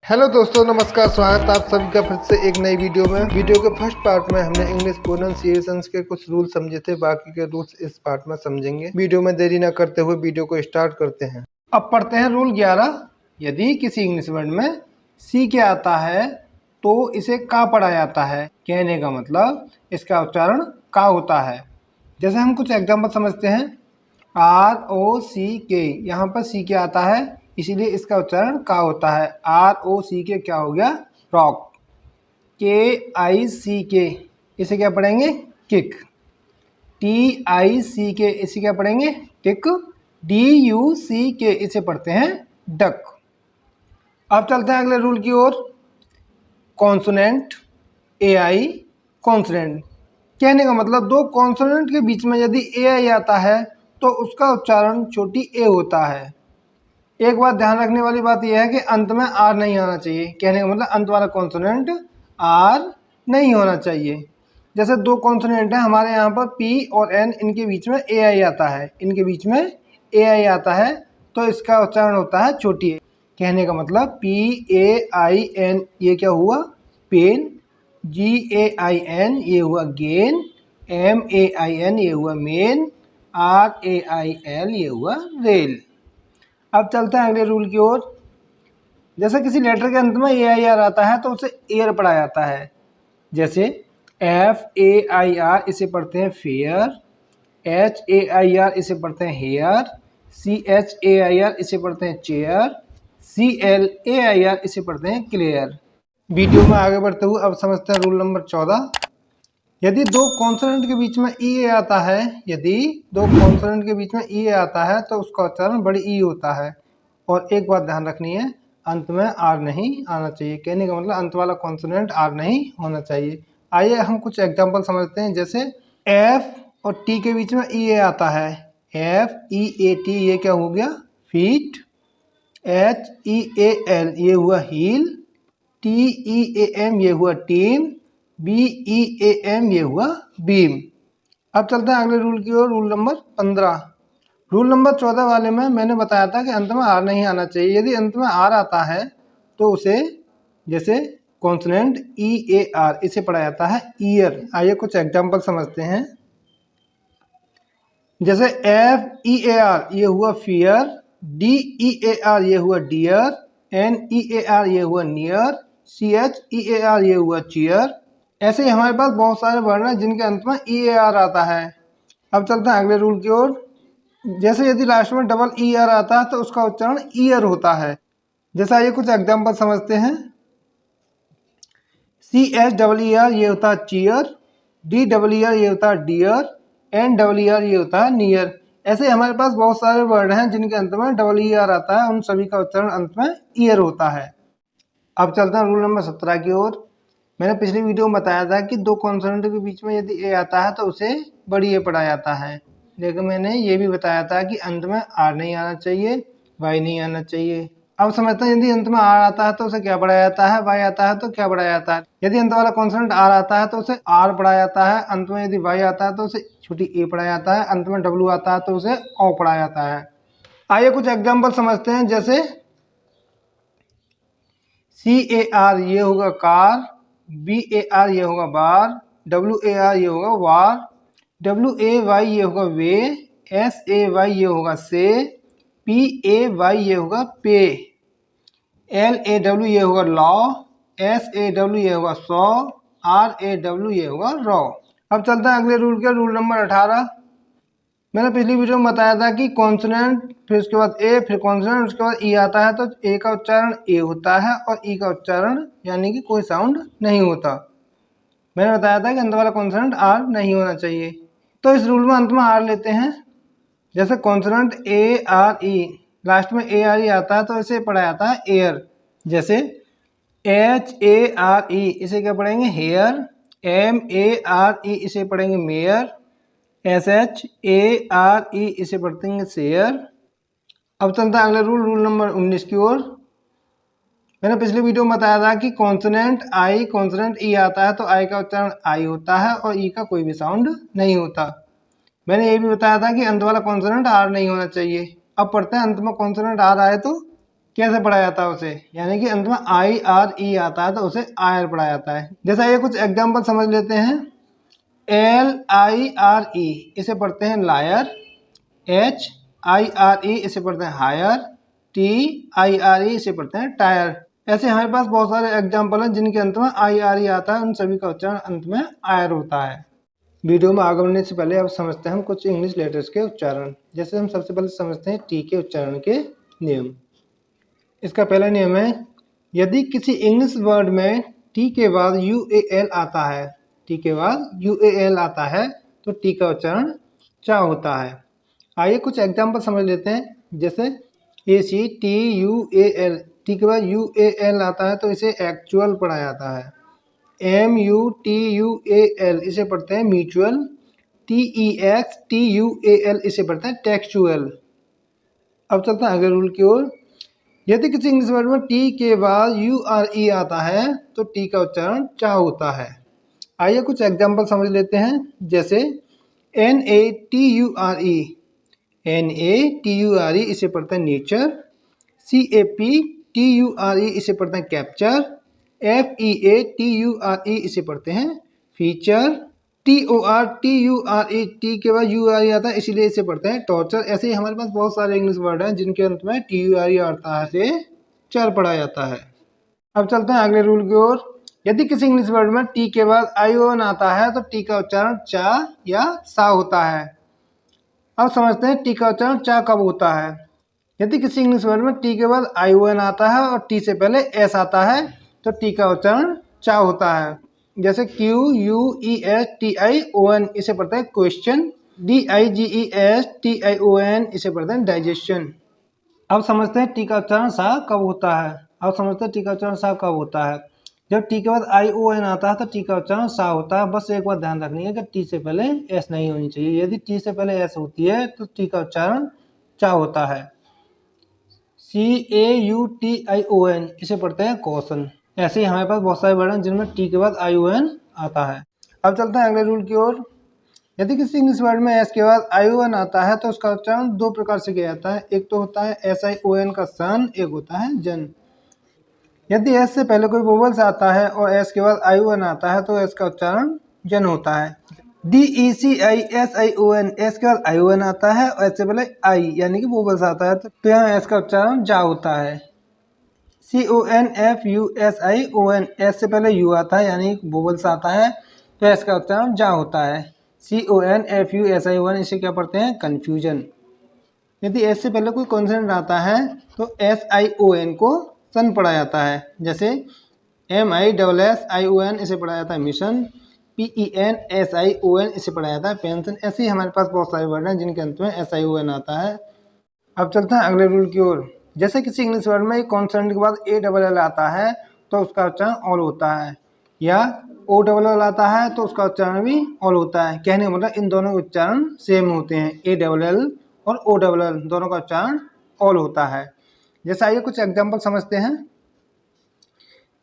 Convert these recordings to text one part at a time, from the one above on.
Hello दोस्तों, नमस्कार। स्वागत है आप सभी का फिर से एक नई वीडियो में। वीडियो के फर्स्ट पार्ट में हमने इंग्लिश प्रोनाउंसिएशंस के कुछ रूल समझे थे। बाकी के रूल्स इस पार्ट में समझेंगे। वीडियो में देरी न करते हुए वीडियो को स्टार्ट करते हैं। अब पढ़ते हैं रूल 11। यदि किसी इंग्लिश वर्ड में सी के आता है तो इसे का पढ़ा जाता है। कहने का मतलब इसका उच्चारण का होता है। जैसे हम कुछ एग्जाम्पल समझते हैं। ROCK, यहाँ पर सी के आता है इसीलिए इसका उच्चारण का होता है। ROCK क्या हो गया? रॉक। KICK इसे क्या पढ़ेंगे? किक। TICK इसे क्या पढ़ेंगे? टिक। DUCK इसे पढ़ते हैं डक। अब चलते हैं अगले रूल की ओर। कॉन्सोनेंट AI कॉन्सोनेंट, कहने का मतलब दो कॉन्सोनेंट के बीच में यदि AI आता है तो उसका उच्चारण छोटी ए होता है। एक बात ध्यान रखने वाली बात यह है कि अंत में आर नहीं आना चाहिए। कहने का मतलब अंत वाला कॉन्सोनेंट आर नहीं होना चाहिए। जैसे दो कॉन्सोनेंट हैं हमारे यहाँ पर पी और एन, इनके बीच में ए आई आता है, इनके बीच में ए आई आता है तो इसका उच्चारण होता है छोटी ए। कहने का मतलब PAIN ये क्या हुआ? पेन। GAIN ये हुआ गेन। MAIN ये हुआ मेन। RAIL ये हुआ रेल। अब चलते हैं अगले रूल की ओर। जैसे किसी लेटर के अंत में AIR आता है तो उसे एयर पढ़ा जाता है। जैसे FAIR इसे पढ़ते हैं फेयर। HAIR इसे पढ़ते हैं हेयर। CHAIR इसे पढ़ते हैं चेयर। CLAIR इसे पढ़ते हैं क्लियर। वीडियो में आगे बढ़ते हुए अब समझते हैं रूल नंबर 14। यदि दो कॉन्सोनेंट के बीच में EA आता है, यदि दो कॉन्सोनेंट के बीच में EA आता है तो उसका उच्चारण बड़ी ई होता है। और एक बात ध्यान रखनी है, अंत में आर नहीं आना चाहिए। कहने का मतलब अंत वाला कॉन्सोनेंट आर नहीं होना चाहिए। आइए हम कुछ एग्जांपल समझते हैं। जैसे F और T के बीच में EA आता है। FEAT ये क्या हो गया? फीट। HEAL ये हुआ हील। TEAM ये हुआ टीम। BEAM ये हुआ बीम। अब चलते हैं अगले रूल की ओर, रूल नंबर 15। रूल नंबर 14 वाले में मैंने बताया था कि अंत में आर नहीं आना चाहिए। यदि अंत में आर आता है तो उसे, जैसे कॉन्सोनेंट EAR इसे पढ़ा जाता है ईयर। आइए कुछ एग्जांपल समझते हैं। जैसे FEAR ये हुआ फियर। DEAR ये हुआ डियर। NEAR ये हुआ नियर। CHEAR ये हुआ चीयर। ऐसे ही हमारे पास बहुत सारे वर्ड हैं जिनके अंत में EAR आता है। अब चलते हैं अगले रूल की ओर। जैसे यदि लास्ट में डबल ER आता है तो उसका उच्चारण ईयर होता है। जैसा ये कुछ एग्जांपल समझते हैं। CHEER ये होता है चीयर। DEER ये होता है डियर। NEER ये होता है नियर। ऐसे हमारे पास बहुत सारे वर्ड हैं जिनके अंत में डबल ER आता है, उन सभी का उच्चारण अंत में ईयर होता है। अब चलते हैं रूल नंबर 17 की ओर। मैंने पिछली वीडियो में बताया था कि दो कॉन्सोनेंट के बीच में यदि ए आता है तो उसे बड़ी ए पढ़ा जाता है। लेकिन मैंने ये भी बताया था कि अंत में आर नहीं आना चाहिए, वाई नहीं आना चाहिए। अब समझते हैं, यदि अंत में आर आता है तो उसे क्या पढ़ा जाता है, वाई आता है तो क्या पढ़ा जाता है। यदि अंत वाला कॉन्सोनेंट आर आता है तो उसे आर पढ़ा जाता है। अंत में यदि वाई आता है तो उसे छोटी ए पढ़ा जाता है। अंत में डब्ल्यू आता है तो उसे ओ पढ़ा जाता है। आइए कुछ एग्जाम्पल समझते हैं। जैसे CAR ये होगा कार। BAR ये होगा बार। WAR ये होगा वार। WAY ये होगा वे। SAY ये होगा से। PAY ये होगा पे। LAW ये होगा लॉ। SAW ये होगा सौ। RAW ये होगा रॉ। अब चलते हैं अगले रूल के, रूल नंबर 18। मैंने पिछली वीडियो में बताया था कि कॉन्सोनेंट, फिर उसके बाद ए, फिर कॉन्सोनेंट, उसके बाद ई आता है तो ए का उच्चारण ए होता है और ई का उच्चारण यानी कि कोई साउंड नहीं होता। मैंने बताया था कि अंत वाला कॉन्सोनेंट आर नहीं होना चाहिए। तो इस रूल में अंत में आर लेते हैं। जैसे कॉन्सोनेंट ARE, लास्ट में ARE आता है तो इसे पढ़ा जाता है एयर। जैसे HARE इसे क्या पढ़ेंगे? हेयर। MARE इसे पढ़ेंगे मेयर। SHARE इसे पढ़ते हैं शेयर। अब चलता है अगले रूल, रूल नंबर 19 की ओर। मैंने पिछले वीडियो में बताया था कि कॉन्सोनेंट आई, कॉन्सोनेंट ई आता है तो आई का उच्चारण आई होता है और ई का कोई भी साउंड नहीं होता। मैंने ये भी बताया था कि अंत वाला कॉन्सोनेंट आर नहीं होना चाहिए। अब पढ़ते हैं, अंत में कॉन्सोनेंट आर आए तो कैसे पढ़ा जाता है उसे, यानी कि अंत में IRE आता है तो उसे आयर पढ़ा जाता है। जैसा ये कुछ एग्जाम्पल समझ लेते हैं। LIRE इसे पढ़ते हैं लायर, HIRE इसे पढ़ते हैं हायर, TIRE इसे पढ़ते हैं टायर। ऐसे हमारे पास बहुत सारे एग्जाम्पल हैं जिनके अंत में IRE आता है, उन सभी का उच्चारण अंत में आयर होता है। वीडियो में आगे बढ़ने से पहले अब समझते हैं हम कुछ इंग्लिश लेटर्स के उच्चारण। जैसे हम सबसे पहले समझते हैं टी के उच्चारण के नियम। इसका पहला नियम है, यदि किसी इंग्लिश वर्ड में टी के बाद UAL आता है, टी के बाद UAL आता है तो टी का उच्चारण चा होता है। आइए कुछ एग्जाम्पल समझ लेते हैं। जैसे ACTUAL, टी के बाद UAL आता है तो इसे एक्चुअल पढ़ा जाता है। MUTUAL इसे पढ़ते हैं म्यूचुअल, TEXTUAL इसे पढ़ते हैं टेक्सचुअल। अब चलते हैं अगले रूल की ओर। यदि किसी इंग्लिश वर्ड में टी के बाद URE आता है तो टी का उच्चारण चा होता है। आइए कुछ एग्जाम्पल समझ लेते हैं। जैसे NATURE, NATURE इसे पढ़ते हैं नेचर, CAPTURE इसे पढ़ते हैं कैप्चर, FEATURE इसे पढ़ते हैं फीचर, TORTURE टी के बाद URE आता है इसीलिए इसे पढ़ते हैं टॉर्चर। ऐसे ही हमारे पास बहुत सारे इंग्लिश वर्ड हैं जिनके अंत में TURE आता है, से चर पढ़ा जाता है। अब चलते हैं अगले रूल की ओर। यदि किसी इंग्लिश वर्ड में टी के बाद ION आता है तो टी का उच्चारण चा या सा होता है। अब समझते हैं टी का उच्चारण चा कब होता है। यदि किसी इंग्लिश वर्ड में टी के बाद ION आता है और टी से पहले S आता है तो टी का उच्चारण चा होता है। जैसे QUESTION इसे पढ़ते हैं क्वेश्चन, DIGESTION इसे पढ़ते हैं डाइजेशन। अब समझते हैं टी का उच्चारण सा कब होता है। अब समझते हैं टी का उच्चारण सा कब होता है। जब टी के बाद ION आता है तो टी का उच्चारण सा होता है। बस एक बात ध्यान रखनी है कि टी से पहले S नहीं होनी चाहिए। यदि टी से पहले S होती है तो टी का उच्चारण चा होता है। CAUTION इसे पढ़ते हैं कॉशन। ऐसे ही हमारे पास बहुत सारे वर्ड हैं जिनमें टी के बाद ION आता है। अब चलते हैं अगले रूल की ओर। यदि किसी इंग्लिश वर्ड में S के बाद ION आता है तो उसका उच्चारण दो प्रकार से किया जाता है। एक तो होता है SION का सन, एक होता है जन। यदि S से पहले कोई वोवल्स आता है और S के बाद ION आता है तो S का उच्चारण जन होता है। DECISION S के बाद ION आता है और S से पहले I यानी कि वोवल्स आता है तो यहाँ S का उच्चारण जा होता है। CONFUSION S से पहले U आता है यानी वोवल्स आता है तो S का उच्चारण जा होता है। CONFUSION इसे क्या पढ़ते हैं कन्फ्यूजन। यदि S से पहले कोई कॉन्सोनेंट आता है तो SION को सन पढ़ा जाता है। जैसे MISSION इसे पढ़ा जाता है मिशन, PENSION इसे पढ़ा जाता है पेंशन। ऐसे ही हमारे पास बहुत सारे वर्ड हैं जिनके अंत में SION आता है। अब चलते हैं अगले रूल की ओर। जैसे किसी इंग्लिश वर्ड में एक कॉन्सोनेंट के बाद ALL आता है तो उसका उच्चारण ऑल होता है, या OLL आता है तो उसका उच्चारण भी ऑल होता है। कहने का मतलब इन दोनों के उच्चारण सेम होते हैं। ALL और OLL दोनों का उच्चारण ऑल होता है। जैसे आइए कुछ एग्जाम्पल समझते हैं।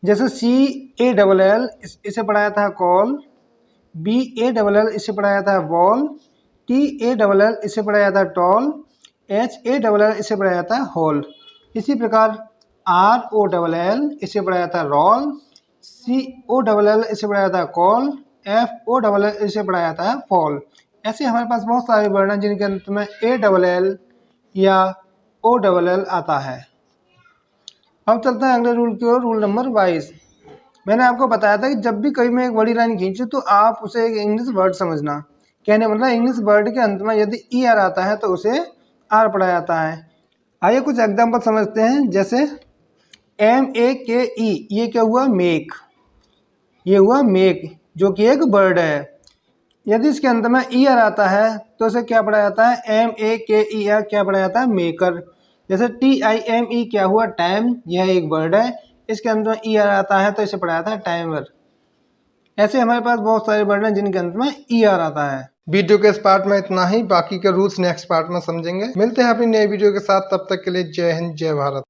जैसे CALL इसे पढ़ा जाता है कॉल, BALL इसे पढ़ा जाता है बॉल, TALL इसे पढ़ा जाता है टॉल, HALL इसे पढ़ा जाता है हॉल। इसी प्रकार ROLL इसे पढ़ा जाता है रॉल, COLL इसे पढ़ा जाता है कॉल, FOLL इसे पढ़ा जाता है फॉल। ऐसे हमारे पास बहुत सारे वर्ड हैं जिनके अंत में ALL या OLL आता है। अब चलते हैं अगले रूल की ओर, रूल नंबर 22। मैंने आपको बताया था कि जब भी कहीं मैं एक बड़ी लाइन खींचूं तो आप उसे एक इंग्लिश वर्ड समझना। कहने मतलब इंग्लिश वर्ड के अंत में यदि ER आता है तो उसे R पढ़ा जाता है। आइए कुछ एग्जाम्पल समझते हैं। जैसे MAKE ये क्या हुआ मेक, ये हुआ मेक जो कि एक वर्ड है। यदि इसके अंत में ER आता है तो इसे क्या पढ़ा जाता है MAKER क्या पढ़ा जाता है मेकर। जैसे TIME क्या हुआ टाइम, यह एक वर्ड है, इसके अंत में ER आता है तो इसे पढ़ा जाता है टाइमर। ऐसे हमारे पास बहुत सारे वर्ड हैं जिनके अंत में ER आता है। वीडियो के इस पार्ट में इतना ही, बाकी के रूल्स नेक्स्ट पार्ट में समझेंगे। मिलते हैं अपनी नई वीडियो के साथ, तब तक के लिए जय हिंद जय भारत।